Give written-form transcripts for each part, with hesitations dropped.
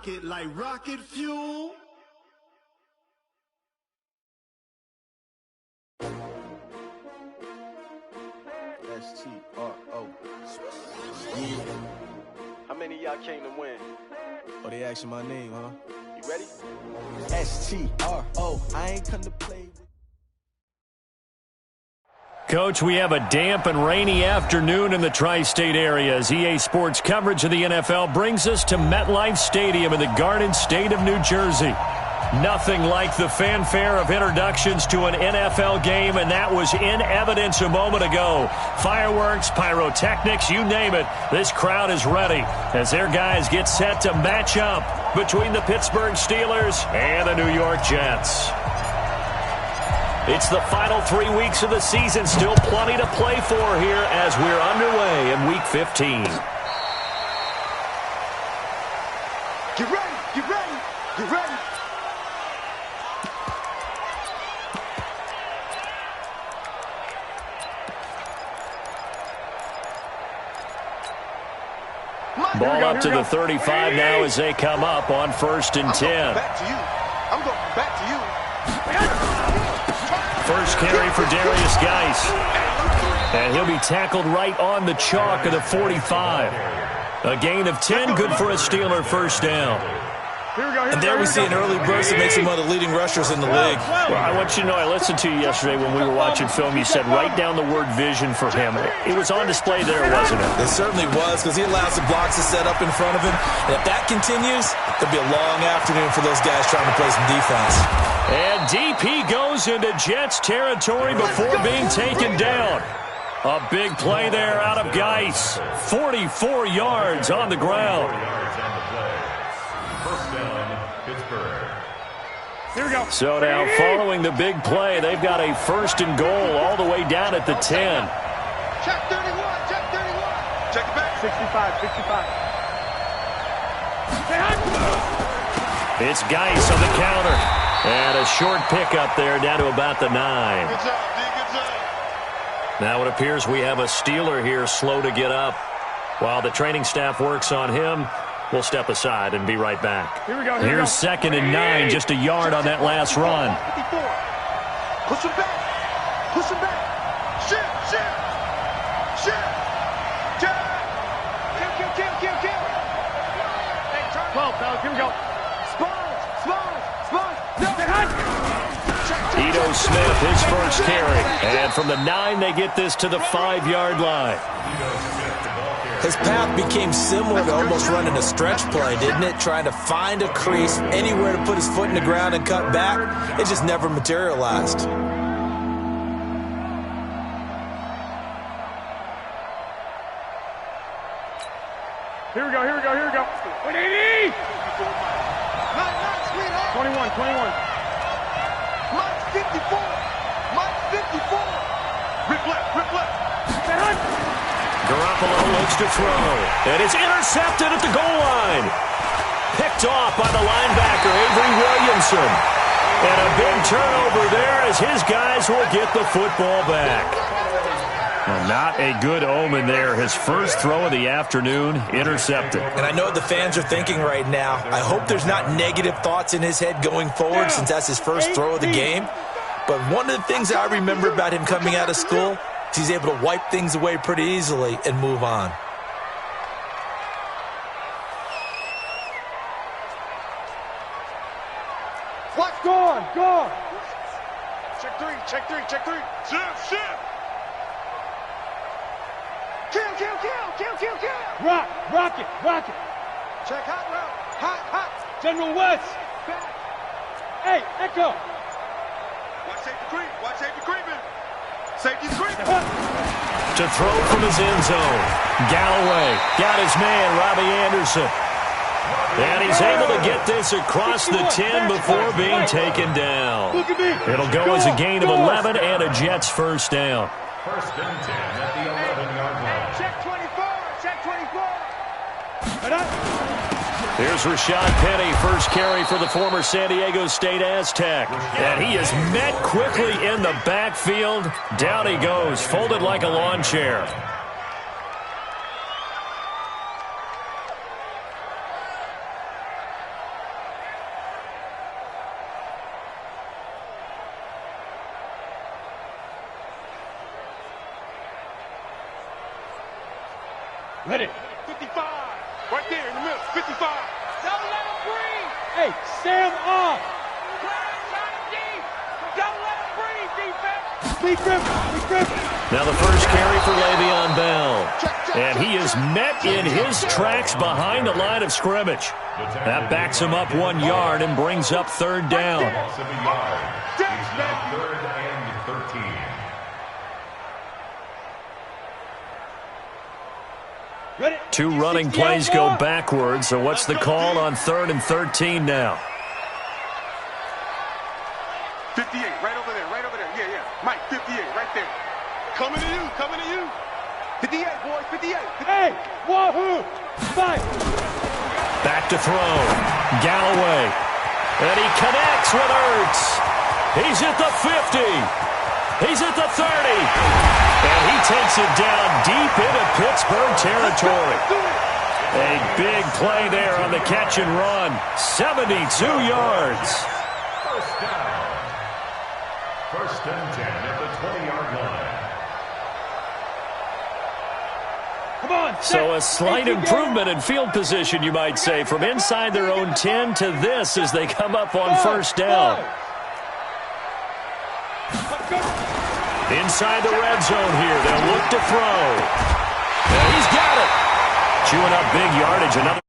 rocket like rocket fuel. S-T-R-O. How many of y'all came to win? Oh, they asking my name, huh? You ready? S-T-R-O. I ain't come to play with... Coach, we have a damp and rainy afternoon in the tri-state area as EA Sports coverage of the NFL brings us to MetLife Stadium in the Garden State of New Jersey. Nothing like the fanfare of introductions to an NFL game, and that was in evidence a moment ago. Fireworks, pyrotechnics, you name it. This crowd is ready as their guys get set to match up between the Pittsburgh Steelers and the New York Jets. It's the final 3 weeks of the season. Still plenty to play for here as we're underway in Week 15. Get ready, get ready, get ready. Ball up to the 35 now as they come up on 1st and 10. Back to you. I'm going back to you. First carry for Darius Geis. And he'll be tackled right on the chalk of the 45. A gain of 10, good for a Steeler first down. And there we see an early burst that makes him one of the leading rushers in the league. Well, I want you to know, I listened to you yesterday when we were watching film. You said write down the word vision for him. It was on display there, wasn't it? It certainly was, because he allows the blocks to set up in front of him. And if that continues, it'll be a long afternoon for those guys trying to play some defense. And deep he goes into Jets territory before being taken down. A big play there out of Geis. 44 yards on the ground. Here we go. So now, following the big play, they've got a 1st and goal all the way down at the 10. Check 31, check 31. Check it back. 65, 65. It's Geis on the counter. And a short pickup there down to about the 9. Good job, D, good job. Now it appears we have a Steeler here slow to get up. While the training staff works on him, we'll step aside and be right back. Here we go. Here's 2nd and 9, just a yard on that last run. 54. Push him back. Push him back. Shift, shift. Shift. Jab. Kill. 12, fellas. Here we go. Ito Smith, his first carry. And from the 9, they get this to the 5-yard line. His path became similar to almost running a stretch play, didn't it? Trying to find a crease, anywhere to put his foot in the ground and cut back. It just never materialized. Here we go. 180. 21. Mike's 54. Mike's 54. Rip left. Garoppolo looks to throw. And it's intercepted at the goal line. Picked off by the linebacker, Avery Williamson. And a big turnover there as his guys will get the football back. Well, not a good omen there. His first throw of the afternoon, intercepted. And I know what the fans are thinking right now. I hope there's not negative thoughts in his head going forward since that's his first throw of the game. But one of the things I remember about him coming out of school is he's able to wipe things away pretty easily and move on. What's going? Check three. Shift. Kill. Rock it. Check hot route. Hot. General West. Back. Hey, Echo. Watch safety creeping. Safety's creeping. To throw from his end zone. Galloway got his man, Robbie Anderson. And he's able to get this across the 10 before being taken down. It'll go as a gain of 11 and a Jets first down. 1st and 10 at the 11-yard line. Check 24. Here's Rashad Penny, first carry for the former San Diego State Aztec. And he is met quickly in the backfield. Down he goes, folded like a lawn chair. Ready. 55. Right there in the middle. 55. Don't let him breathe. Hey, Sam off. Don't let him breathe, defense. Be grip. Now the first carry for Le'Veon Bell. And he is met in his tracks behind the line of scrimmage. That backs him up 1 yard and brings up third down. Loss of a yard. He's now 3rd and 13. Ready. 2 running plays go backwards, so what's the call on 3rd and 13 now? 58, right over there. Yeah. Mike, 58, right there. Coming to you. 58, boys, 58. Hey, wahoo. Fight. Back to throw. Galloway. And he connects with Ertz. He's at the 50. He's at the 30. And he takes it down deep into Pittsburgh territory. A big play there on the catch and run. 72 yards. First down. 1st and 10 at the 20-yard line. Come on. So a slight improvement in field position, you might say, from inside their own 10 to this as they come up on first down. Inside the red zone here, they'll look to throw. And he's got it. Chewing up big yardage. Another.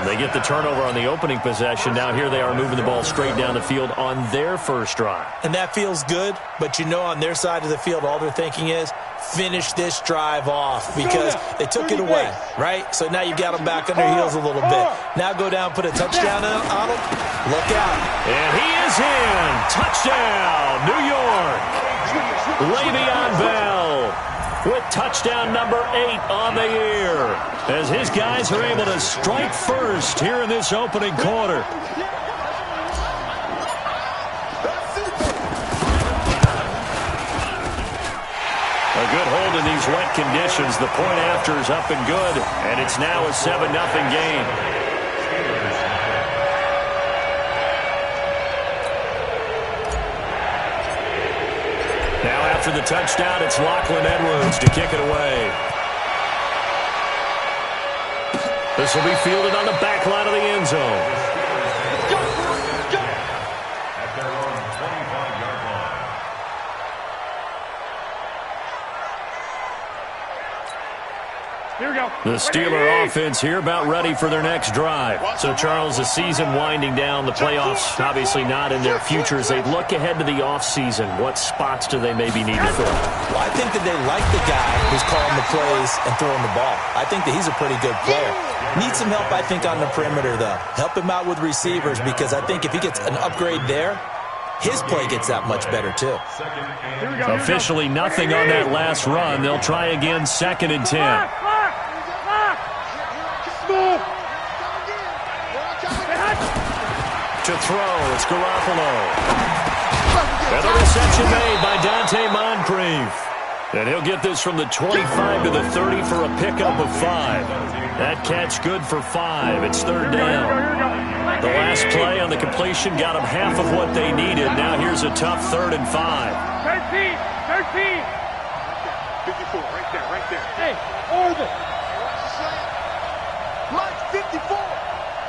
They get the turnover on the opening possession. Now here they are moving the ball straight down the field on their first drive. And that feels good, but you know on their side of the field, all they're thinking is finish this drive off because they took it away, right? So now you've got them back on their heels a little bit. Now go down, put a touchdown on them. Look out. And he is in. Touchdown, New York. Le'Veon Bell with touchdown number 8 on the year as his guys are able to strike first here in this opening quarter. A good hold in these wet conditions. The point after is up and good, and it's now a 7-0 game. Now after the touchdown, it's Lachlan Edwards to kick it away. This will be fielded on the back line of the end zone. At their own 25-yard line. Here we go. The Steeler offense here about ready for their next drive. So, Charles, the season winding down, the playoffs obviously not in their future. As they look ahead to the offseason, what spots do they maybe need to fill? Well, I think that they like the guy who's calling the plays and throwing the ball. I think that he's a pretty good player. Needs some help, I think, on the perimeter, though. Help him out with receivers because I think if he gets an upgrade there, his play gets that much better, too. Officially nothing on that last run. They'll try again, 2nd and 10. To throw, it's Garoppolo. And the reception made by Dante Moncrief. And he'll get this from the 25 to the 30 for a pickup of 5. That catch good for 5. It's 3rd down. The last play on the completion got them half of what they needed. Now here's a tough 3rd and 5. 13. 54, right there. Hey, orbit. Mike, 54.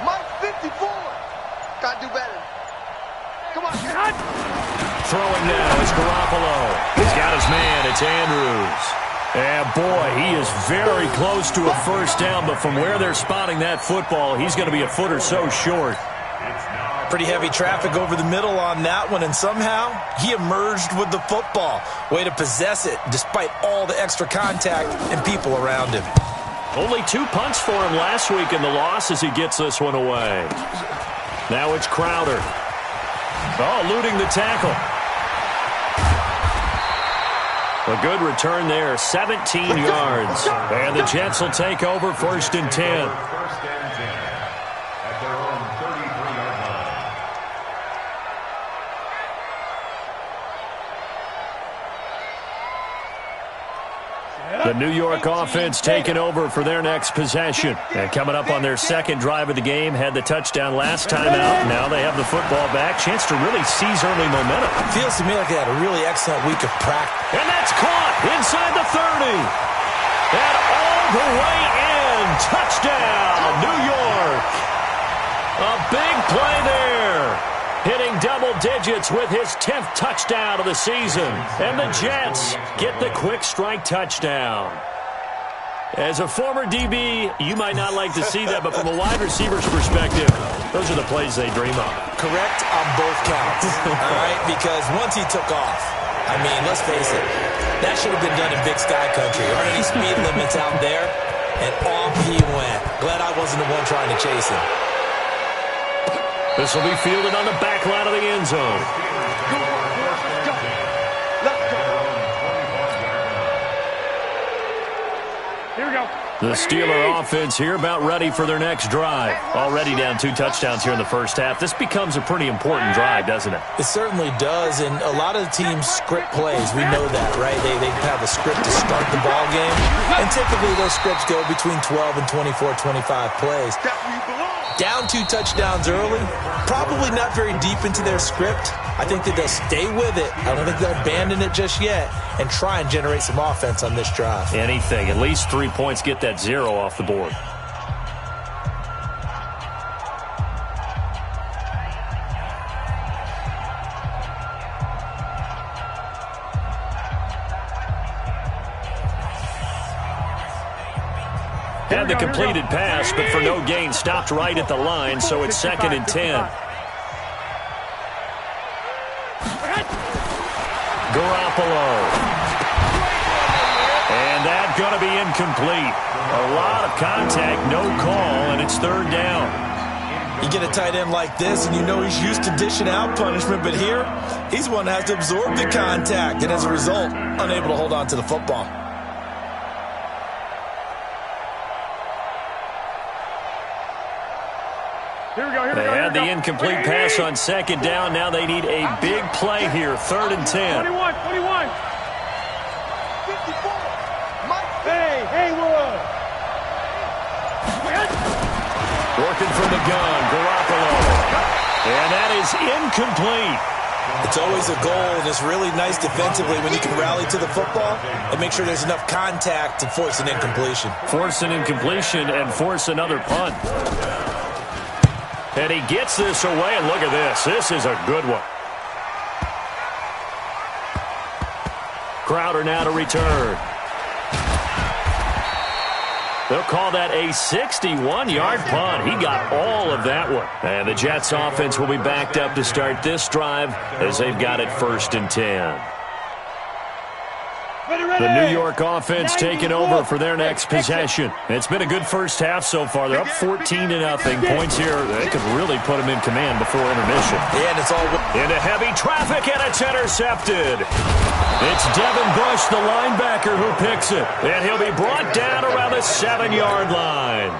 Mike, 54. Gotta do better. Come on. Throwing now is Garoppolo. He's got his man. It's Andrews. And, boy, he is very close to a first down, but from where they're spotting that football, he's going to be a foot or so short. Pretty heavy traffic over the middle on that one, and somehow he emerged with the football. Way to possess it despite all the extra contact and people around him. Only 2 punts for him last week in the loss as he gets this one away. Now it's Crowder. Oh, eluding the tackle. A good return there, 17 yards. And the Jets will take over 1st and 10. 1st and 10 at their own 33-yard line. The New York offense taking over for their next possession. And coming up on their second drive of the game, had the touchdown last time out. Now they have the football back. Chance to really seize early momentum. Feels to me like they had a really excellent week of practice. And that's caught inside the 30. And all the way in. Touchdown, New York. A big play there. Hitting double digits with his 10th touchdown of the season. And the Jets get the quick strike touchdown. As a former DB, you might not like to see that, but from a wide receiver's perspective, those are the plays they dream of. Correct on both counts, all right? Because once he took off, I mean, let's face it, that should have been done in Big Sky Country. There aren't any speed limits out there, and off he went. Glad I wasn't the one trying to chase him. This will be fielded on the back line of the end zone. Here we go. The Steeler offense here about ready for their next drive. Already down 2 touchdowns here in the first half. This becomes a pretty important drive, doesn't it? It certainly does, and a lot of the teams script plays. We know that, right? They have a script to start the ball game, and typically those scripts go between 12 and 24, 25 plays. Down 2 touchdowns early, probably not very deep into their script. I think that they'll stay with it. I don't think they'll abandon it just yet and try and generate some offense on this drive. Anything. At least 3 points. Get that 0 off the board. Had the completed pass, but for no gain, stopped right at the line, so it's 2nd and 10. Garoppolo. And that's going to be incomplete. A lot of contact, no call, and it's 3rd down. You get a tight end like this, and you know he's used to dishing out punishment, but here, he's one that has to absorb the contact, and as a result, unable to hold on to the football. They had the incomplete pass on 2nd down. Now they need a big play here. 3rd and 10. 21. Hey, Haywood. Working from the gun, Garoppolo. And that is incomplete. It's always a goal, and it's really nice defensively when you can rally to the football and make sure there's enough contact to force an incompletion. Force an incompletion and force another punt. And he gets this away, and look at this. This is a good one. Crowder now to return. They'll call that a 61-yard punt. He got all of that one. And the Jets offense will be backed up to start this drive as they've got it 1st and 10. The New York offense taking over for their next possession. It's been a good first half so far. They're up 14-0. Points here, they could really put them in command before intermission. Yeah, and it's all into heavy traffic, and it's intercepted. It's Devin Bush, the linebacker, who picks it. And he'll be brought down around the 7-yard line.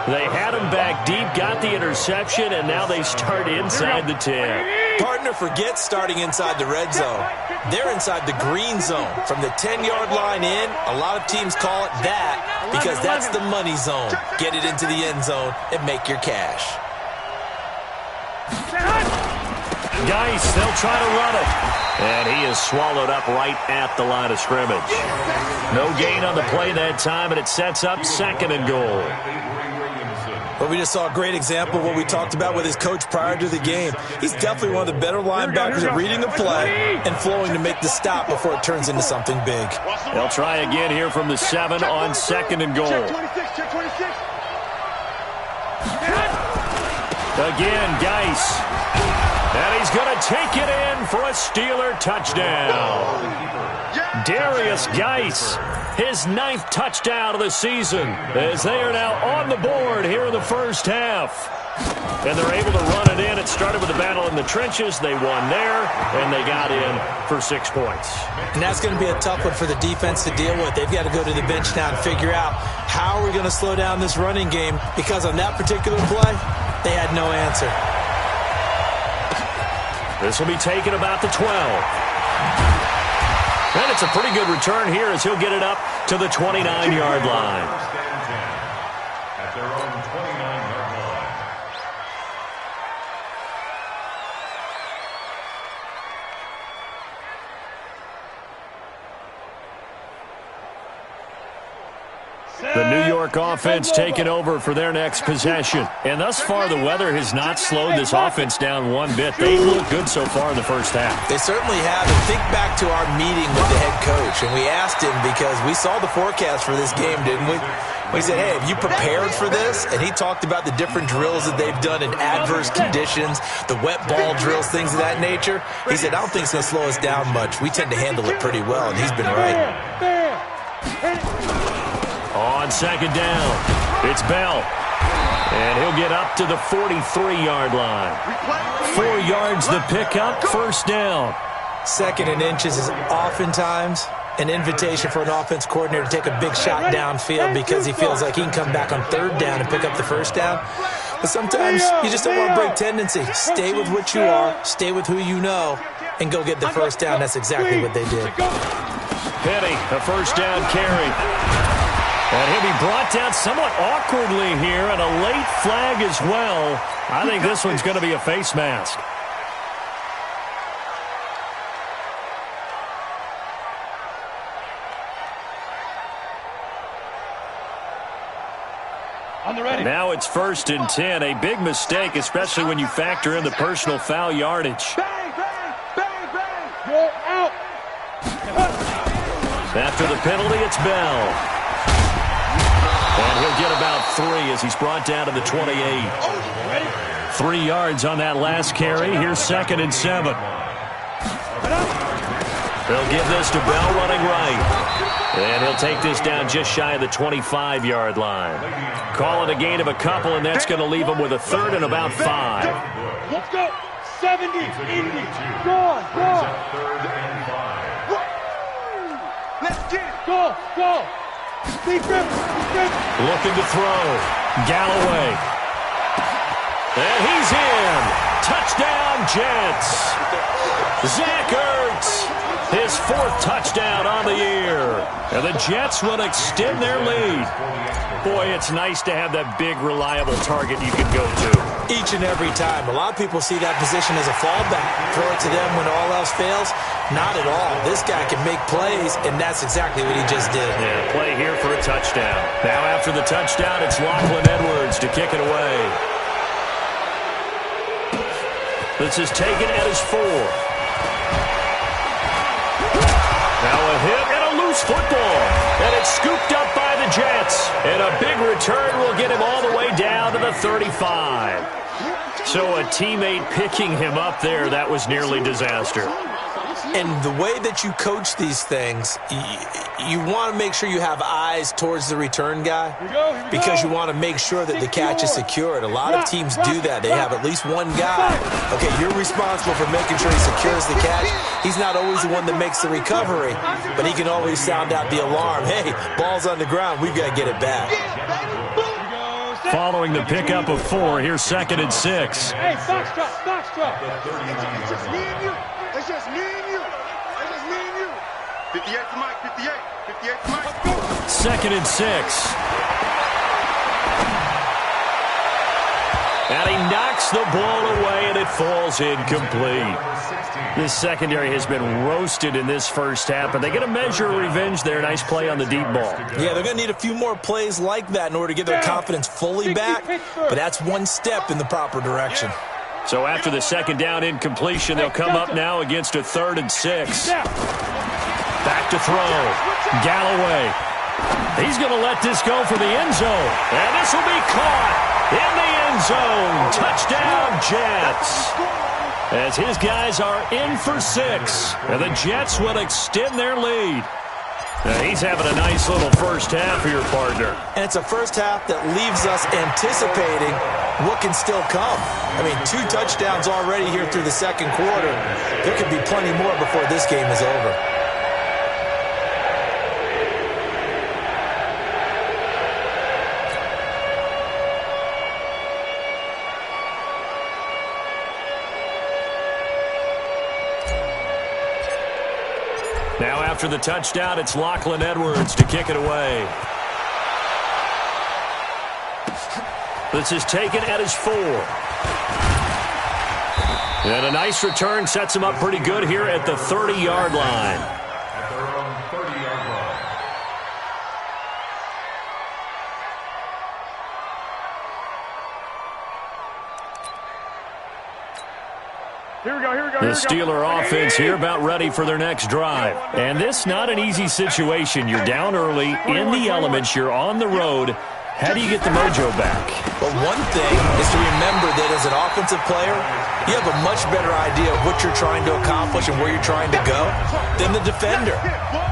They had him back deep, got the interception, and now they start inside the 10. Partner forgets starting inside the red zone. They're inside the green zone. From the 10-yard line in, a lot of teams call it that because that's the money zone. Get it into the end zone and make your cash. Geis, they'll try to run it. And he is swallowed up right at the line of scrimmage. No gain on the play that time, and it sets up 2nd and goal. But we just saw a great example of what we talked about with his coach prior to the game. He's definitely one of the better linebackers at reading a play and flowing to make the stop before it turns into something big. They'll try again here from the 7 on 2nd and goal. Again, Geis. And he's going to take it in for a Steeler touchdown. Darius Geis, his 9th touchdown of the season, as they are now on the board here in the first half. And they're able to run it in. It started with a battle in the trenches. They won there, and they got in for 6 points. And that's going to be a tough one for the defense to deal with. They've got to go to the bench now and figure out how are we going to slow down this running game, because on that particular play, they had no answer. This will be taken about the 12. And it's a pretty good return here as he'll get it up to the 29-yard line. First and 10 at their own 29-yard line. The New York offense taking over for their next possession. And thus far, the weather has not slowed this offense down one bit. They look good so far in the first half. They certainly have. And think back to our meeting with the head coach. And we asked him because we saw the forecast for this game, didn't we? We said, hey, have you prepared for this? And he talked about the different drills that they've done in adverse conditions, the wet ball drills, things of that nature. He said, I don't think it's going to slow us down much. We tend to handle it pretty well, and he's been right. On second down, it's Bell. And he'll get up to the 43-yard line. 4 yards the pickup, first down. Second and inches is oftentimes an invitation for an offense coordinator to take a big shot downfield because he feels like he can come back on third down and pick up the first down. But sometimes you just don't want to break tendency. Stay with what you are, stay with who you know, and go get the first down. That's exactly what they did. Penny, a first down carry. And he'll be brought down somewhat awkwardly here, and a late flag as well. I think this one's going to be a face mask. Now it's 1st and 10. A big mistake, especially when you factor in the personal foul yardage. Bang, bang, bang, bang. You're out. After the penalty, it's Bell. And he'll get about 3 as he's brought down to the 28. 3 yards on that last carry. Here's 2nd and 7. They'll give this to Bell running right. And he'll take this down just shy of the 25-yard line. Call it a gain of a couple, and that's going to leave him with a 3rd and about 5. Let's go. 70, 80. Go on, go on. 3rd and 5. Let's get it. Go, go. Looking to throw. Galloway. And he's in. Touchdown, Jets. Zach Ertz. His 4th touchdown on the year. And the Jets will extend their lead. Boy, it's nice to have that big, reliable target you can go to. Each and every time. A lot of people see that position as a fallback. Throw it to them when all else fails. Not at all. This guy can make plays, and that's exactly what he just did. Yeah, play here for a touchdown. Now after the touchdown, it's Lachlan Edwards to kick it away. This is taken at his 4. Now a hit and a loose football. And it's scooped up by the Jets. And a big return will get him all the way down to the 35. So a teammate picking him up there, that was nearly disaster. And the way that you coach these things, you want to make sure you have eyes towards the return guy because you want to make sure that the catch is secured. A lot of teams do that. They have at least one guy. Okay, you're responsible for making sure he secures the catch. He's not always the one that makes the recovery, but he can always sound out the alarm. Hey, ball's on the ground. We've got to get it back. Following the pickup of 4, here's 2nd and 6. Hey, box drop, box drop. It's just me and you. It's just me and you. It's just me and you. 58 to Mike, 58. 58 to Mike. 2nd and 6. And he knocks the ball away, and it falls incomplete. This secondary has been roasted in this first half, but they get a measure of revenge there. Nice play on the deep ball. Yeah, they're going to need a few more plays like that in order to get their confidence fully back, but that's one step in the proper direction. So after the 2nd down incompletion, they'll come up now against a 3rd and 6. Back to throw. Galloway. He's going to let this go for the end zone. And this will be caught in the end zone. Touchdown, Jets. As his guys are in for 6. And the Jets will extend their lead. Now he's having a nice little first half here, partner. And it's a first half that leaves us anticipating what can still come. I mean, 2 touchdowns already here through the second quarter. There could be plenty more before this game is over. Now after the touchdown, it's Lachlan Edwards to kick it away. This is taken at his 4. And a nice return sets him up pretty good here at the 30-yard line. At their own 30-yard line. Here we go, here we go, The Steeler offense here about ready for their next drive. And this not an easy situation. You're down early, in the elements, you're on the road. How do you get the mojo back? Well, one thing is to remember that as an offensive player, you have a much better idea of what you're trying to accomplish and where you're trying to go than the defender.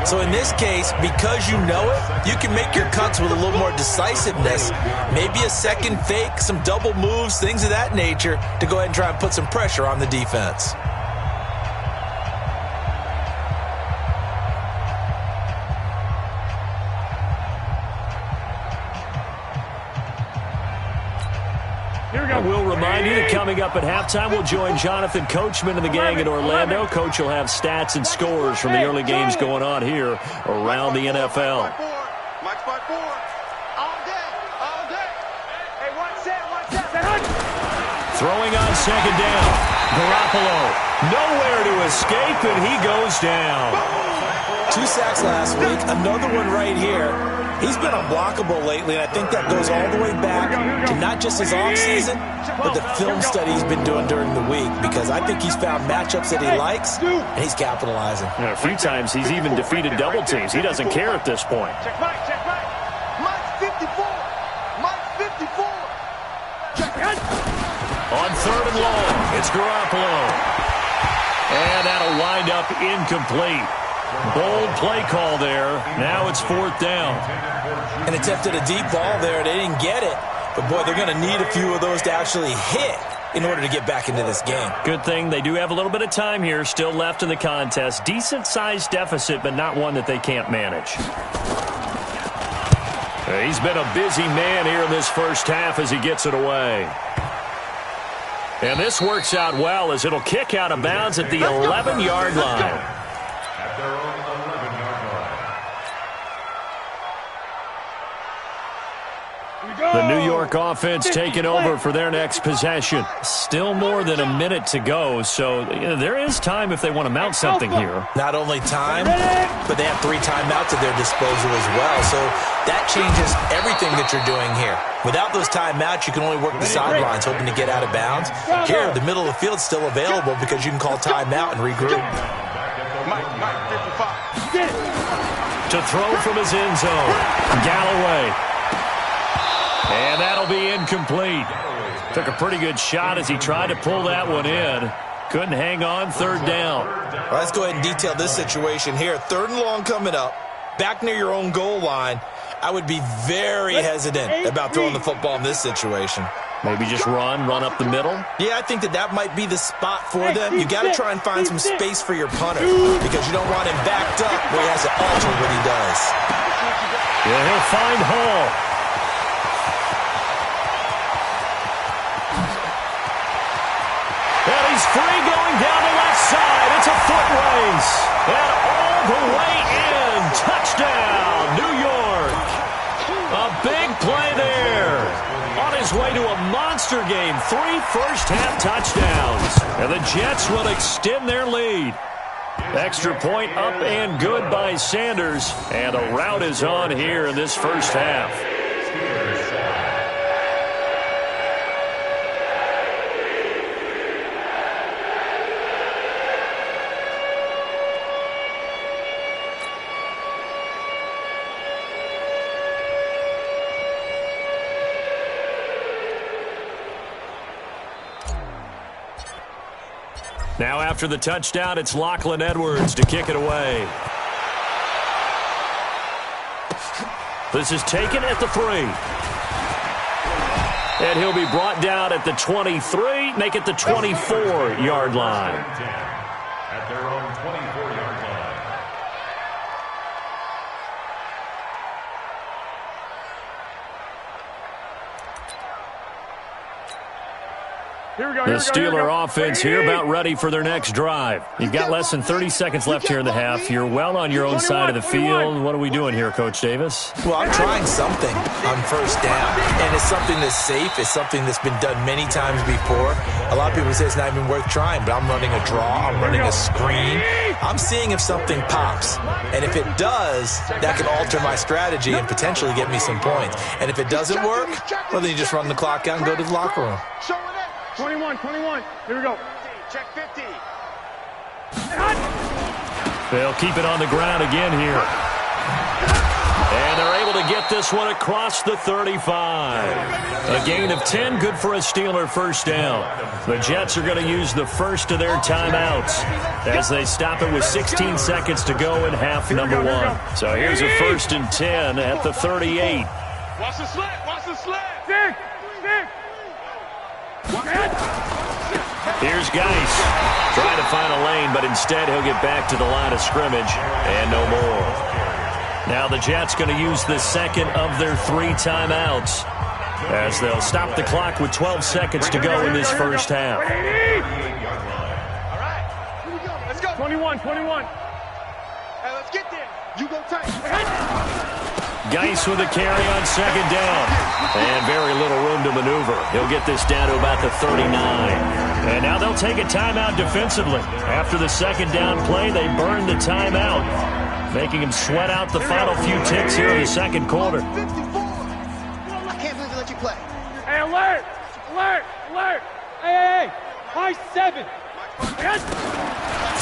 So in this case, because you know it, you can make your cuts with a little more decisiveness, maybe a second fake, some double moves, things of that nature, to go ahead and try and put some pressure on the defense. We'll remind you that coming up at halftime, we'll join Jonathan Coachman and the gang in Orlando. Coach will have stats and scores from the early games going on here around the NFL. Mike's by 4. All day, all day. Hey, one set. Throwing on second down. Garoppolo nowhere to escape, and he goes down. 2 sacks last week, another one right here. He's been unblockable lately, and I think that goes all the way back to not just his offseason, but the film study he's been doing during the week, because I think he's found matchups that he likes, and he's capitalizing. A few times he's even defeated double teams. He doesn't care at this point. Check Mike. Mike's 54. Mike's 54. On 3rd and long, it's Garoppolo. And that'll wind up incomplete. Bold play call there. Now it's 4th down. And attempted a deep ball there. They didn't get it. But, boy, they're going to need a few of those to actually hit in order to get back into this game. Good thing they do have a little bit of time here still left in the contest. Decent-sized deficit, but not one that they can't manage. He's been a busy man here in this first half as he gets it away. And this works out well as it'll kick out of bounds at the 11-yard line. At their own 11-yard line. The New York offense taking over for their next possession. Still more than a minute to go, so there is time if they want to mount something here. Not only time, but they have 3 timeouts at their disposal as well. So that changes everything that you're doing here. Without those timeouts, you can only work the sidelines, hoping to get out of bounds. Here, the middle of the field's still available because you can call timeout and regroup. Mike 55. To throw from his end zone, Galloway. And that'll be incomplete. Took a pretty good shot as he tried to pull that one in. Couldn't hang on, 3rd down. Well, let's go ahead and detail this situation here. 3rd and long coming up. Back near your own goal line. I would be very hesitant about throwing the football in this situation. Maybe just run up the middle. Yeah, I think that might be the spot for them. You got to try and find some space for your punter because you don't want him backed up where he has to alter what he does. Yeah, he'll find Hall. And he's free going down the left side. It's a foot race. And all the way in. Touchdown, New York. A big play there. On his way to a monster game. 3 first-half touchdowns. And the Jets will extend their lead. Extra point up and good by Sanders. And a rout is on here in this first half. Now after the touchdown, it's Lachlan Edwards to kick it away. This is taken at the 3. And he'll be brought down at the 23, make it the 24-yard line. At their own 24-yard line. The Steeler offense here about ready for their next drive. You've got less than 30 seconds left here in the half. You're well on your own side of the field. What are we doing here, Coach Davis? Well, I'm trying something on first down, and it's something that's safe. It's something that's been done many times before. A lot of people say it's not even worth trying, but I'm running a draw. I'm running a screen. I'm seeing if something pops, and if it does, that could alter my strategy and potentially get me some points. And if it doesn't work, well, then you just run the clock out and go to the locker room. 21. Here we go. Check 50. They'll keep it on the ground again here. And they're able to get this one across the 35. A gain of 10, good for a Steeler first down. The Jets are going to use the first of their timeouts as they stop it with 16 seconds to go in half number one. So here's a 1st and 10 at the 38. Watch the slant. Watch the slant. Dick. Here's Geis trying to find a lane, but instead he'll get back to the line of scrimmage and no more. Now the Jets going to use the second of their 3 timeouts as they'll stop the clock with 12 seconds to go in this first half. All right. Here we go. Let's go. 21. Hey, let's get there. You go tight. Geis with a carry on second down. And very little room to maneuver. He'll get this down to about the 39. And now they'll take a timeout defensively. After the second down play, they burn the timeout, making him sweat out the final few ticks here in the second quarter. 54. I can't believe they let you play. Hey, alert. Hey. High 7.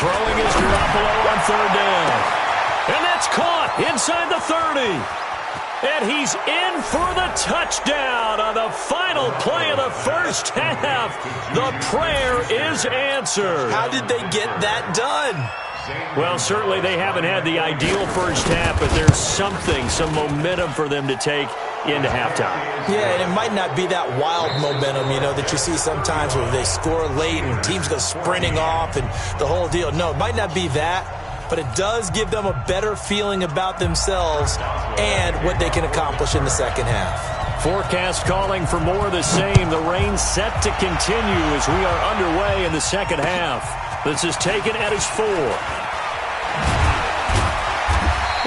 Throwing is Garoppolo on third down. And that's caught inside the 30. And he's in for the touchdown on the final play of the first half. The prayer is answered. How did they get that done? Well, certainly they haven't had the ideal first half, but there's some momentum for them to take into halftime. Yeah, and it might not be that wild momentum, that you see sometimes where they score late and teams go sprinting off and the whole deal. No, it might not be that. But it does give them a better feeling about themselves and what they can accomplish in the second half. Forecast calling for more of the same. The rain set to continue as we are underway in the second half. This is taken at his 4.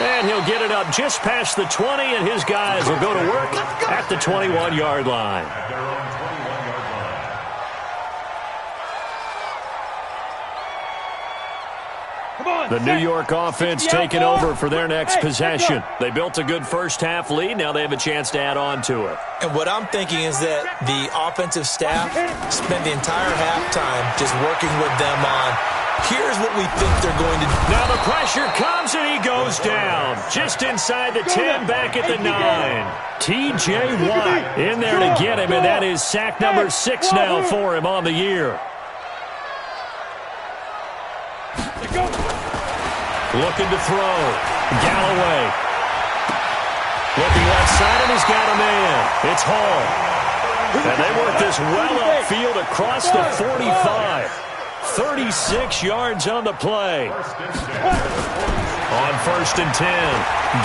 And he'll get it up just past the 20, and his guys will go to work at the 21-yard line. The New York offense taking over for their next possession. They built a good first half lead. Now they have a chance to add on to it. And what I'm thinking is that the offensive staff spent the entire halftime just working with them on, here's what we think they're going to do. Now the pressure comes and he goes down. Just inside the 10, back at the 9. T.J. Watt in there to get him, and that is sack number 6 now for him on the year. Looking to throw. Galloway. Looking left side, and he's got a man. It's Hall. And they work this well upfield across the 45. 36 yards on the play. On 1st and 10.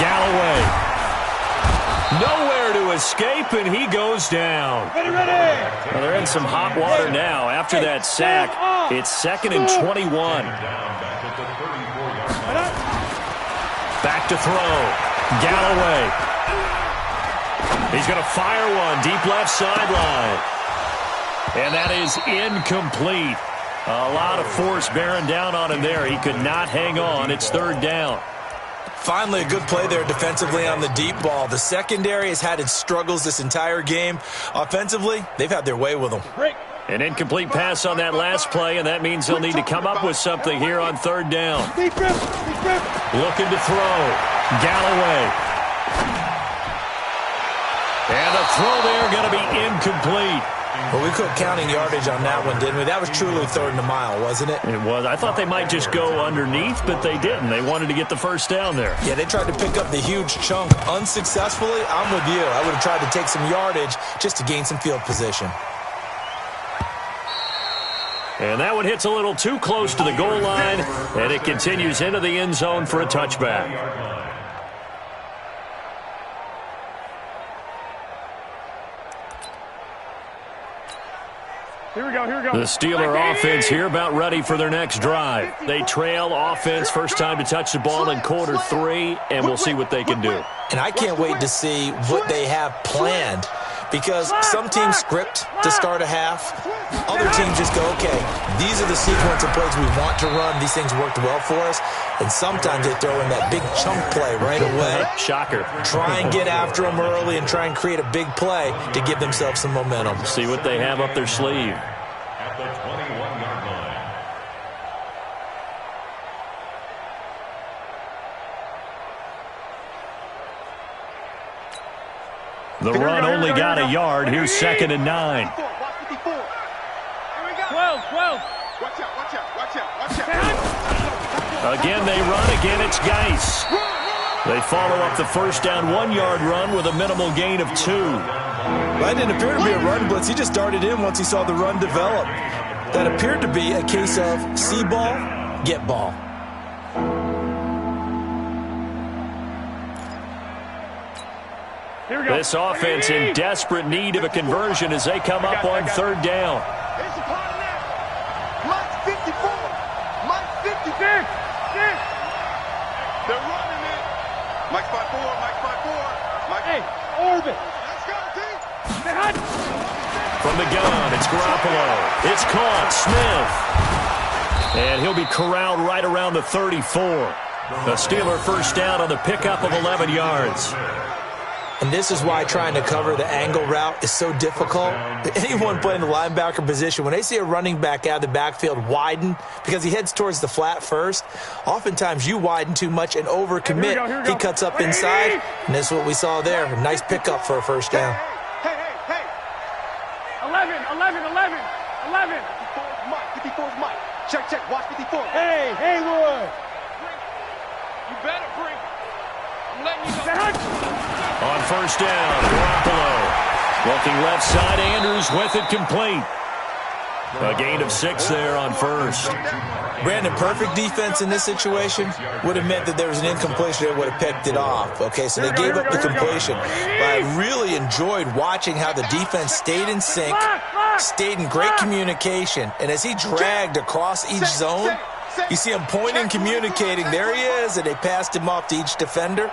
Galloway. Nowhere to escape, and he goes down. Well, they're in some hot water now. After that sack, it's 2nd and 21. Back to throw. Galloway. He's going to fire one deep left sideline. And that is incomplete. A lot of force bearing down on him there. He could not hang on. It's 3rd down. Finally, a good play there defensively on the deep ball. The secondary has had its struggles this entire game. Offensively, they've had their way with them. An incomplete pass on that last play, and that means they'll need to come up with something here on 3rd down. Looking to throw. Galloway. And the throw there going to be incomplete. Well, we quit counting yardage on that one, didn't we? That was truly 3rd and a mile, wasn't it? It was. I thought they might just go underneath, but they didn't. They wanted to get the first down there. Yeah, they tried to pick up the huge chunk unsuccessfully. I'm with you. I would have tried to take some yardage just to gain some field position. And that one hits a little too close to the goal line, and it continues into the end zone for a touchback. Here we go. The Steeler offense here about ready for their next drive. They trail offense first time to touch the ball in quarter 3, and we'll see what they can do. And I can't wait to see what they have planned, because some teams script to start a half. Other teams just go, okay, these are the sequence of plays we want to run. These things worked well for us. And sometimes they throw in that big chunk play right away. Shocker. Try and get after them early and try and create a big play to give themselves some momentum. See what they have up their sleeve. At the 21-yard line. The run only got a yard. Here's 2nd and 9. 12. Watch out. Again, they run. Again, it's Geis. They follow up the first down 1-yard run with a minimal gain of 2. That didn't appear to be a run blitz. He just darted in once he saw the run develop. That appeared to be a case of see ball, get ball. Here we go. This offense in desperate need of a conversion as they come up on 3rd down. It's a part of that. Mike's 54. Mike's 56. They're running it. Mike's 5'4". Mike. Hey, orbit. Let's go, team. From the gun, it's Garoppolo. It's caught. Smith. And he'll be corralled right around the 34. The Steeler first down on the pickup of 11 yards. And this is why trying to cover the angle route is so difficult. Anyone playing the linebacker position, when they see a running back out of the backfield widen, because he heads towards the flat first, oftentimes you widen too much and overcommit. Here we go. He cuts up inside, and this is what we saw there. A nice pickup for a first down. Hey. 11. 54's Mike. Check. Watch 54. Hey, Haywood. You better bring. I'm letting you go. On first down, Garoppolo. Looking left side, Andrews with it complete. A gain of 6 there on first. Brandon, perfect defense in this situation would have meant that there was an incompletion that would have picked it off. Okay, so they gave up the completion. But I really enjoyed watching how the defense stayed in sync, stayed in great communication, and as he dragged across each zone, you see him pointing, communicating. There he is, and they passed him off to each defender.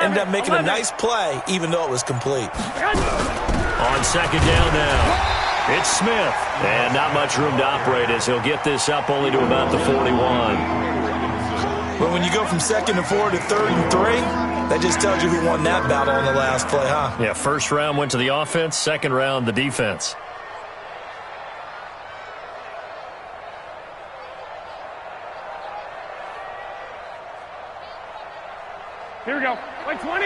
Ended up making a nice play, even though it was complete. On 2nd down now, it's Smith. And not much room to operate as he'll get this up only to about the 41. But when you go from 2nd and 4 to 3rd and 3, that just tells you who won that battle on the last play, huh? Yeah, first round went to the offense, 2nd round the defense. Here we go. Like 20.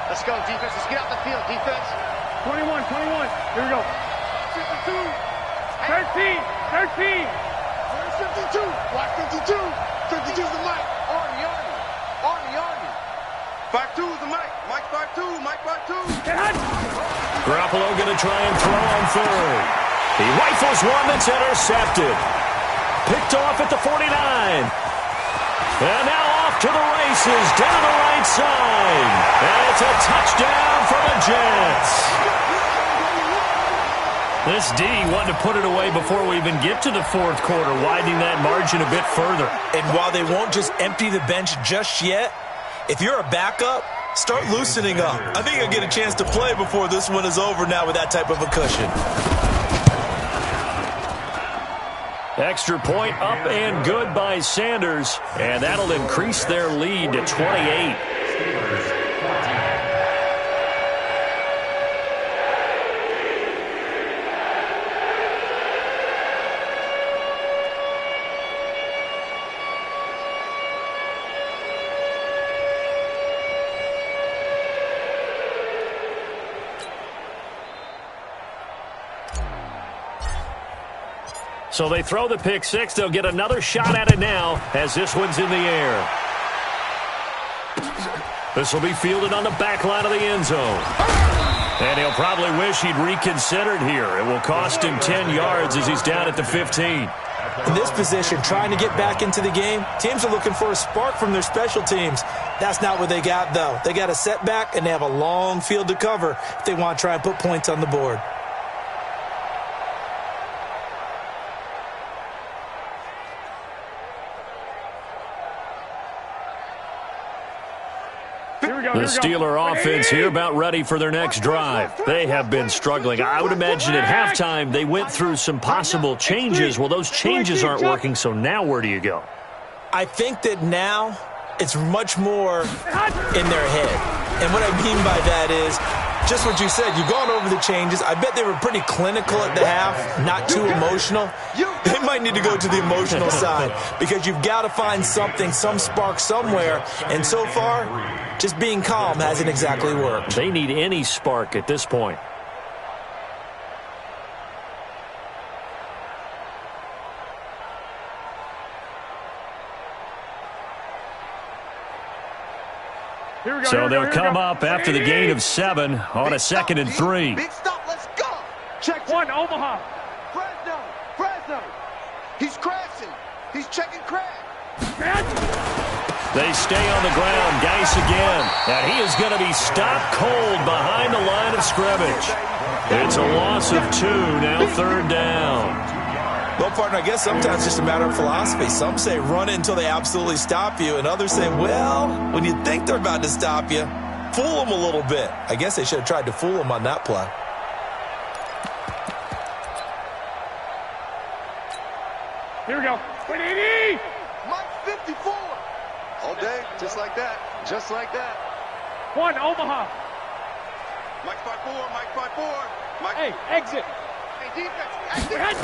Let's go, defense. Let's get out the field, defense. 21. Here we go. 52. 13. 52. Watch 52. 52's the Mike. Arnie. 5'2" is the Mike. Mike 5'2". Mike 5'2". Garoppolo going to try and throw on 3rd. He rifles one that's intercepted. Picked off at the 49. And now off to the races, down the right side. And it's a touchdown for the Jets. This D wanted to put it away before we even get to the 4th quarter, widening that margin a bit further. And while they won't just empty the bench just yet, if you're a backup, start loosening up. I think you'll get a chance to play before this one is over now with that type of a cushion. Extra point up and good by Sanders, and that'll increase their lead to 28. So they throw the pick 6. They'll get another shot at it now as this one's in the air. This will be fielded on the back line of the end zone. And he'll probably wish he'd reconsidered here. It will cost him 10 yards as he's down at the 15. In this position, trying to get back into the game, teams are looking for a spark from their special teams. That's not what they got, though. They got a setback, and they have a long field to cover if they want to try and put points on the board. The Steeler offense here about ready for their next drive. They have been struggling. I would imagine at halftime they went through some possible changes. Well, those changes aren't working, so now where do you go? I think that now it's much more in their head. And what I mean by that is just what you said. You've gone over the changes. I bet they were pretty clinical at the half, not too emotional. They might need to go to the emotional side because you've got to find something, some spark somewhere. And so far, just being calm hasn't exactly worked. They need any spark at this point. So they'll come up after the gain of 7 on a 2nd and 3. Big stop, let's go. Check one, Omaha. Fresno. He's crashing. He's checking crash. They stay on the ground. Geis again. And he is going to be stopped cold behind the line of scrimmage. It's a loss of 2, now 3rd down. Well, partner, I guess sometimes it's just a matter of philosophy. Some say run it until they absolutely stop you, and others say, well, when you think they're about to stop you, fool them a little bit. I guess they should have tried to fool them on that play. Here we go. Mike 54. All day, just like that. Just like that. One, Omaha. Mike 5-4. Mike. Hey, exit. Hey, defense. Exit.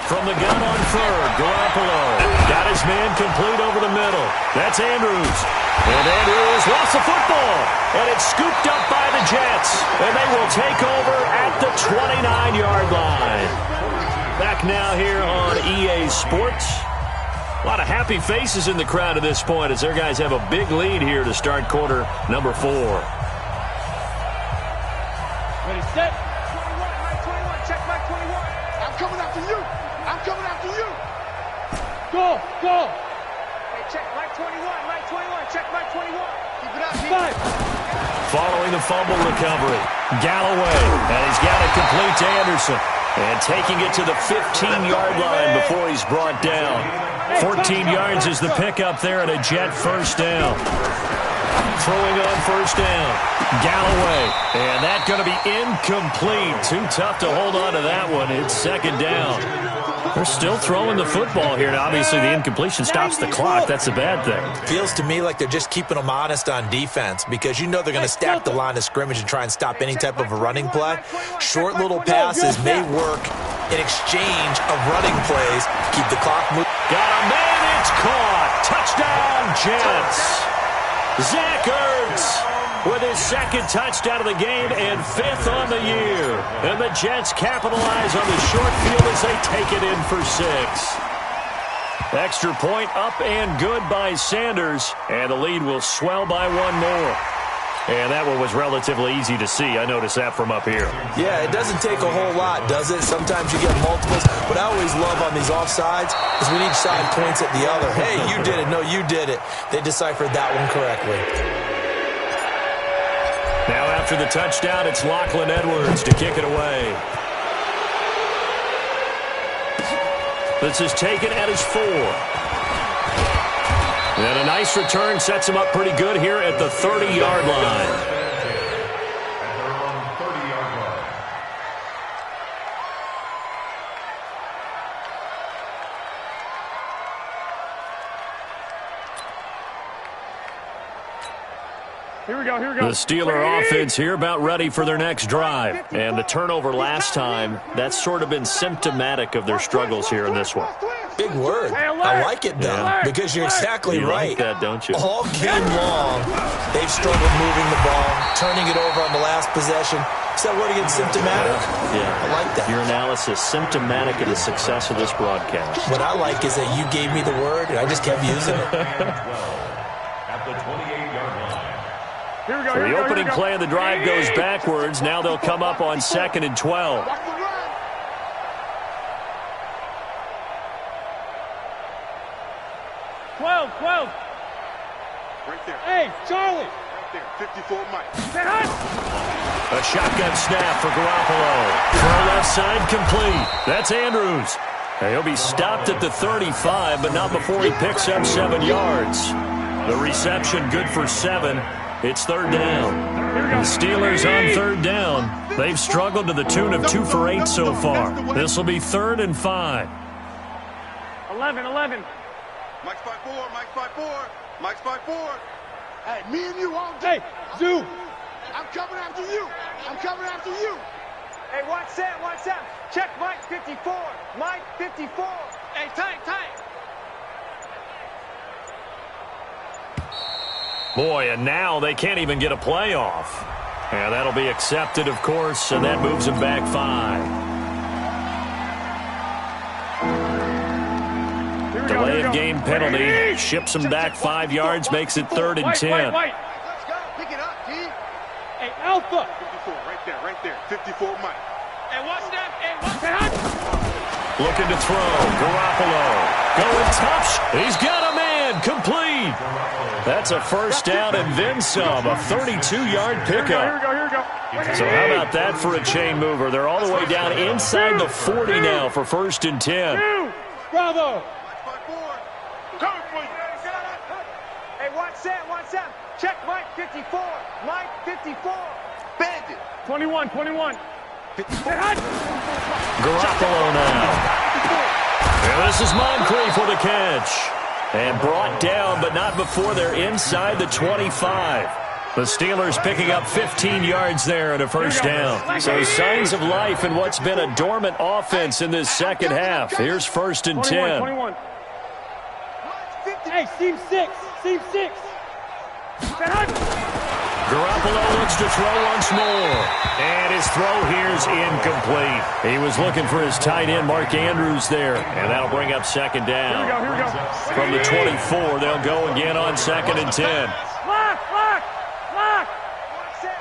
From the gun on 3rd, Garoppolo got his man complete over the middle. That's Andrews. And Andrews lost the football. And it's scooped up by the Jets. And they will take over at the 29-yard line. Back now here on EA Sports. A lot of happy faces in the crowd at this point as their guys have a big lead here to start quarter number 4. Ready, set. 21, Mike 21. Check Mike 21. I'm coming after you. Go. Hey, check Mike 21. Check Mike 21. Keep it up. 5. Following the fumble recovery, Galloway, and he's got it complete to Anderson. And taking it to the 15-yard line before he's brought down. 14 yards is the pickup there and a Jet first down. Throwing on first down, Galloway. And that's going to be incomplete. Too tough to hold on to that one. It's 2nd down. They're still throwing the football here. Now, obviously, the incompletion stops the clock. That's a bad thing. Feels to me like they're just keeping them honest on defense because you know they're going to stack the line of scrimmage and try and stop any type of a running play. Short little passes may work in exchange of running plays to keep the clock moving. Got a man, it's caught. Touchdown, Jets. Zach Ertz with his 2nd touchdown of the game and 5th on the year. And the Jets capitalize on the short field as they take it in for 6. Extra point up and good by Sanders. And the lead will swell by 1 more. And that one was relatively easy to see. I noticed that from up here. Yeah, it doesn't take a whole lot, does it? Sometimes you get multiples. What I always love on these offsides is when each side points at the other. Hey, you did it. No, you did it. They deciphered that one correctly. Now after the touchdown, it's Lachlan Edwards to kick it away. This is taken at his 4. And a nice return sets him up pretty good here at the 30-yard line. Here we go. The Steeler offense here about ready for their next drive. And the turnover last time, that's sort of been symptomatic of their struggles here in this one. Big word. I like it, though, because you're exactly right. You like that, don't you? All game long, they've struggled moving the ball, turning it over on the last possession. Is that word again, symptomatic? Yeah. I like that. Your analysis, symptomatic of the success of this broadcast. What I like is that you gave me the word, and I just kept using it. At the 28-yard line. So the opening play of the drive goes backwards. Now they'll come up on 2nd and 12. Right there. Hey, Charlie. Right there. 54 Mike. A shotgun snap for Garoppolo. Throw left side complete. That's Andrews. And he'll be stopped at the 35, but not before he picks up 7 yards. The reception good for 7. It's third down. The Steelers on third down. They've struggled to the tune of 2 for 8 so far. This will be 3rd and 5. 11. Mike's 5-4, Mike's 5-4, Mike's 5-4. Hey, me and you all day. Zoo, I'm coming after you. I'm coming after you. Hey, watch that. Check Mike 54. Mike 54. Hey, tight. Boy, and now they can't even get a play off. And that'll be accepted, of course, and that moves them back 5. Delay of game penalty ships them back 5 yards, makes it 3rd and 10. Let's go. Pick it up, D. Hey, Alpha. 54, right there. 54, Mike. Hey, watch that. Hey, watch that. Looking to throw. Garoppolo. Going top. He's got a man. Complete. That's a first down and then some. A 32-yard pickup. Here we go. So how about that for a chain mover? They're all the way down inside the 40 now for 1st and 10. Bravo. Mike's 5-4. Coming for you. Hey, watch that. Check Mike 54. Mike 54. Bandit. 21. Garoppolo now. And this is Moncrief for the catch. And brought down, but not before they're inside the 25. The Steelers picking up 15 yards there and a first down. So signs of life in what's been a dormant offense in this second half. Here's 1st and 10. 21. Hey, seam 6. Garoppolo looks to throw once more. And his throw here's incomplete. He was looking for his tight end, Mark Andrews, there. And that'll bring up 2nd down. Here we go. From the 24, they'll go again on 2nd and 10. Lock.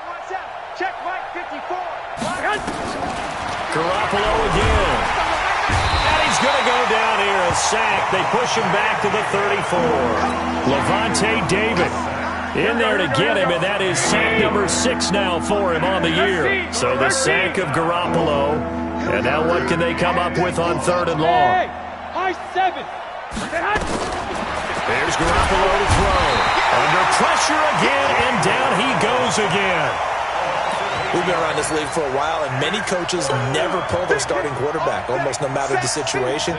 Watch that. Check Mike 54. Garoppolo again. And he's going to go down here, a sack. They push him back to the 34. Levante David in there to get him, and that is sack number 6 now for him on the year. So the sack of Garoppolo. And now what can they come up with on 3rd and long? Hey, high 7. There's Garoppolo to throw. Under pressure again, and down he goes again. We've been around this league for a while, and many coaches never pull their starting quarterback, almost no matter the situation.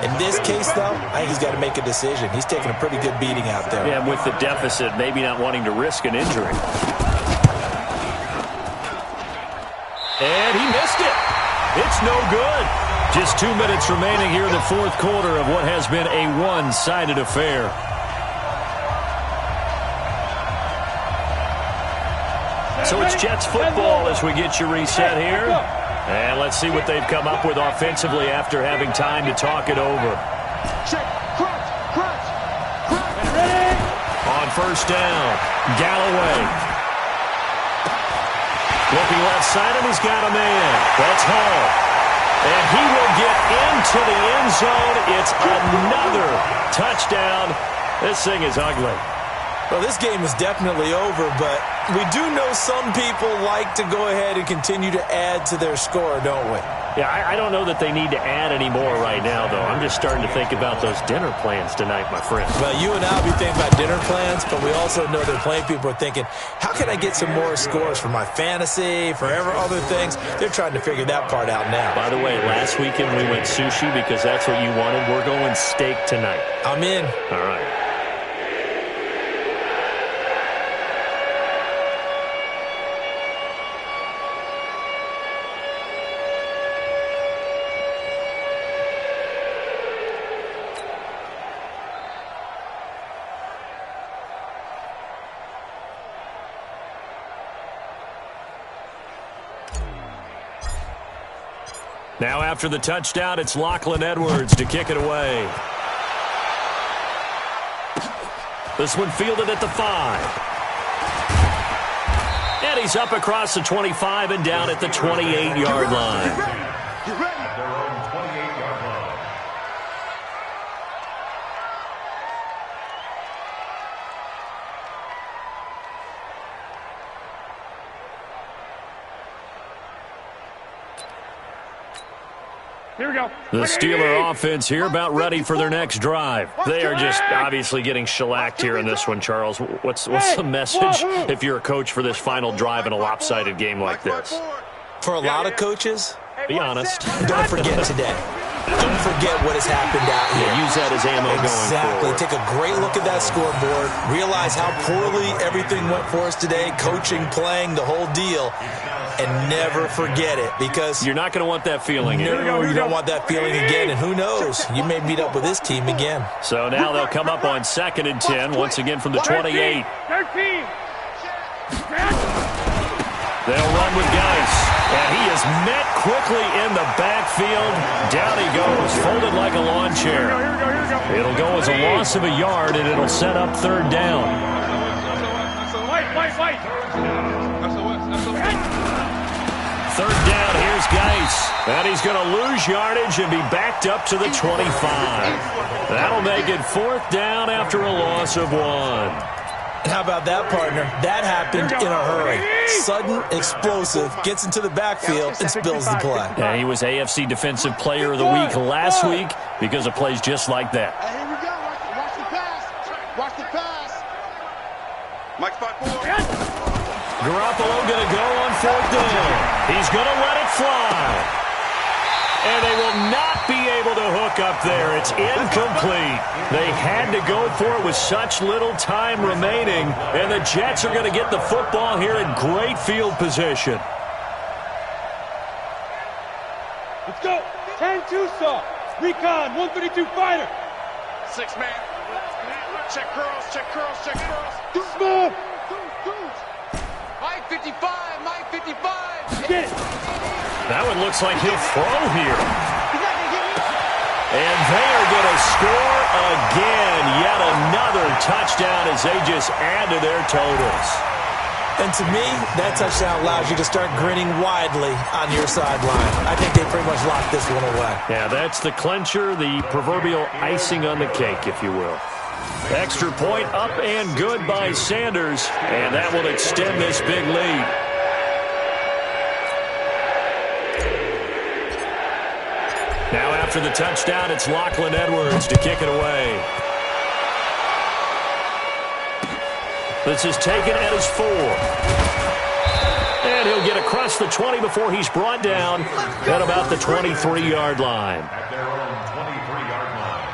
In this case, though, I think he's got to make a decision. He's taking a pretty good beating out there. Yeah, with the deficit, maybe not wanting to risk an injury. And he missed it. It's no good. Just 2 minutes remaining here in the 4th quarter of what has been a one-sided affair. So it's Jets football as we get you reset here. And let's see what they've come up with offensively after having time to talk it over. Check. Crunch. On 1st down, Galloway. Looking left side, and he's got a man. That's Hall. And he will get into the end zone. It's another touchdown. This thing is ugly. Well, this game is definitely over, but we do know some people like to go ahead and continue to add to their score, don't we? Yeah, I don't know that they need to add any more right now, though. I'm just starting to think about those dinner plans tonight, my friend. Well, you and I will be thinking about dinner plans, but we also know that plenty of people are thinking, how can I get some more scores for my fantasy, for other things? They're trying to figure that part out now. By the way, last weekend we went sushi because that's what you wanted. We're going steak tonight. I'm in. All right. Now after the touchdown, it's Lachlan Edwards to kick it away. This one fielded at the 5. And he's up across the 25 and down at the 28-yard line. Their own 28-yard line. Here we go. The Steeler offense here about ready for their next drive. They are just obviously getting shellacked here in this one, Charles. What's the message if you're a coach for this final drive in a lopsided game like this? For a lot of coaches, be honest. Don't forget today. Don't forget what has happened out here. Yeah, use that as ammo going forward. Take a great look at that scoreboard. Realize how poorly everything went for us today. Coaching, playing, the whole deal. And never forget it, because you're not going to want that feeling. No, you don't want that feeling again. And who knows? You may meet up with this team again. So now they'll come up on 2nd and 10, once again from the 28. 13. They'll run with Geis. And he is met quickly in the backfield. Down he goes, folded like a lawn chair. It'll go as a loss of a yard, and it'll set up 3rd down. White. 3rd down, here's Geis. And he's going to lose yardage and be backed up to the 25. That'll make it 4th down after a loss of 1. And how about that, partner? That happened in a hurry. Sudden, explosive, gets into the backfield and spills the play. Yeah, he was AFC Defensive Player of the Week last week because of plays just like that. Hey, here we go. Watch the pass. Watch the pass. Mike spot 4. Garoppolo going to go on 4th down. He's going to let it fly. And they will not be able to hook up there. It's incomplete. They had to go for it with such little time remaining. And the Jets are going to get the football here in great field position. Let's go. 10-2 saw. Recon, 132 fighter. 6-man. Check curls, check curls, check curls. Deuce move. Mike 55, Mike 55. Get it. That one looks like he'll throw here. And they are going to score again. Yet another touchdown as they just add to their totals. And to me, that touchdown allows you to start grinning widely on your sideline. I think they pretty much locked this one away. Yeah, that's the clincher, the proverbial icing on the cake, if you will. Extra point up and good by Sanders. And that will extend this big lead. Now after the touchdown, it's Lachlan Edwards to kick it away. This is taken at his 4. And he'll get across the 20 before he's brought down at about the 23-yard line. At their own 23-yard line.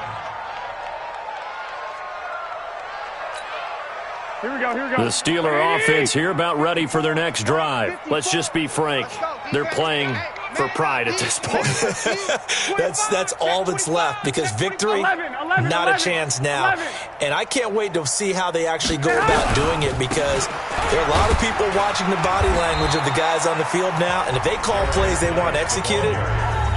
Here we go. The Steeler offense here about ready for their next drive. Let's just be frank. They're playing for pride at this point. That's all that's left, because victory, not a chance now. And I can't wait to see how they actually go about doing it, because there are a lot of people watching the body language of the guys on the field now, and if they call plays they want executed,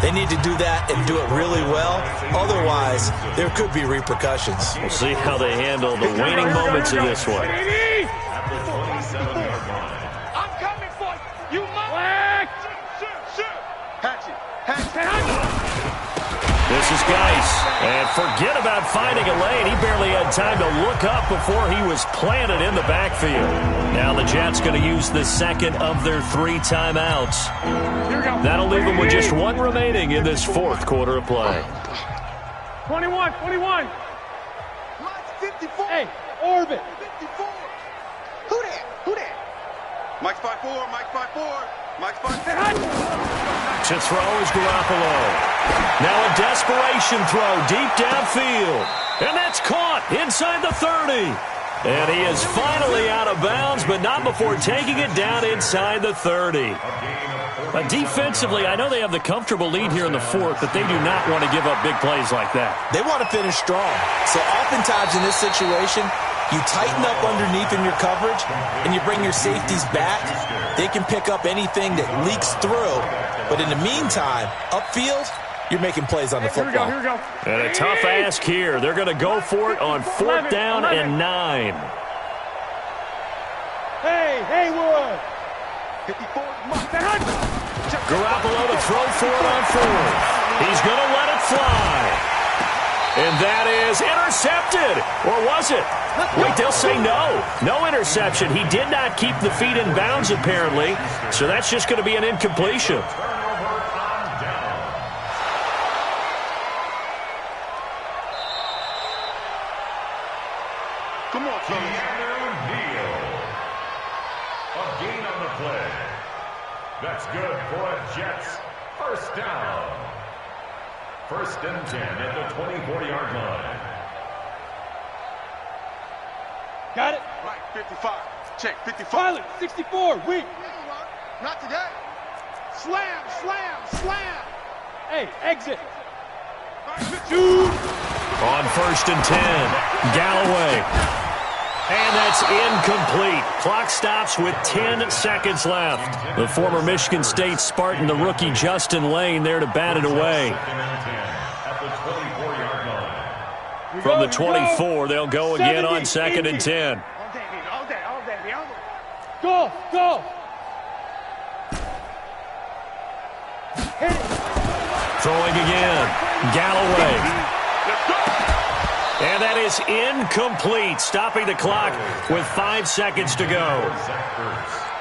they need to do that and do it really well. Otherwise, there could be repercussions. We'll see how they handle the waning moments of this one. I'm coming for you. This is Geis. And forget about finding a lane. He barely had time to look up before he was planted in the backfield. Now the Jets going to use the second of their 3 timeouts. That'll leave them with just 1 remaining in this 4th quarter of play. 21. 54. Hey, orbit. 54. Who that? Mike spot 4, Mike spot 4. Mike spot 4. To throw is Garoppolo. Now a desperation throw deep downfield. And that's caught inside the 30. And he is finally out of bounds, but not before taking it down inside the 30. Defensively, I know they have the comfortable lead here in the 4th, but they do not want to give up big plays like that. They want to finish strong. So oftentimes in this situation, you tighten up underneath in your coverage, and you bring your safeties back. They can pick up anything that leaks through. But in the meantime, upfield, you're making plays on the football. Here we go. And a tough ask here. They're going to go for it on 4th down and 9. Hey, Haywood. 54. Garoppolo to throw for it on 4th. He's going to let it fly. And that is intercepted. Or was it? Wait, they'll say no. No interception. He did not keep the feet in bounds, apparently. So that's just going to be an incompletion. Come on, fellas. A gain on the play. That's good for a Jets first down. 1st and 10 at the 24-yard line. Got it. Right, 55. Check, 55. Pilot, 64, weak. Not today. Slam, slam, slam. Hey, exit. Shoot. On 1st and 10, Galloway. And that's incomplete. Clock stops with 10 seconds left. The former Michigan State Spartan, the rookie Justin Lane, there to bat it away. At the 24-yard line. From the 24, they'll go again on 2nd and 10. All day. Go. Hit it. Throwing again, Galloway. Let's go. And that is incomplete, stopping the clock with 5 seconds to go.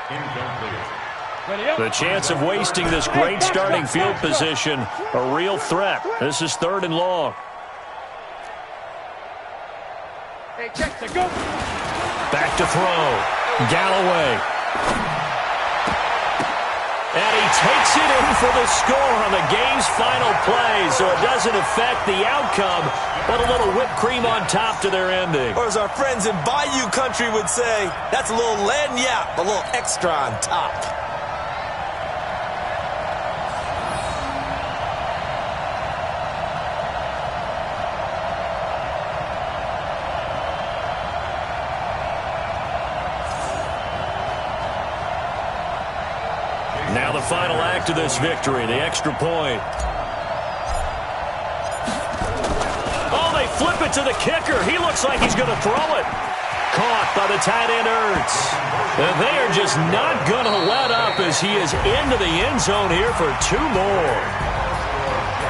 Incomplete. The chance of wasting this great starting field position, a real threat. This is 3rd and long. Hey, check to go. Back to throw, Galloway. And he takes it in for the score on the game's final play, so it doesn't affect the outcome, but a little whipped cream on top to their ending. Or as our friends in Bayou Country would say, that's a little lagniappe, a little extra on top. Now the final act of this victory, the extra point. Oh, they flip it to the kicker. He looks like he's going to throw it. Caught by the tight end Ertz. And they are just not going to let up as he is into the end zone here for 2 more.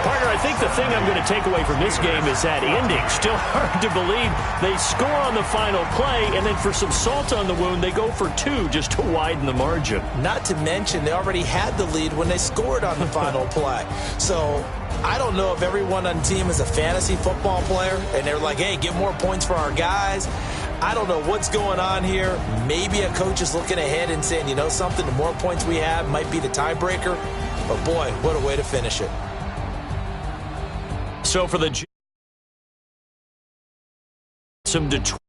Partner, I think the thing I'm going to take away from this game is that ending. Still hard to believe they score on the final play, and then for some salt on the wound, they go for 2 just to widen the margin. Not to mention, they already had the lead when they scored on the final play. So I don't know if everyone on the team is a fantasy football player, and they're like, hey, get more points for our guys. I don't know what's going on here. Maybe a coach is looking ahead and saying, you know something, the more points we have might be the tiebreaker. But, boy, what a way to finish it. So for the some Detroit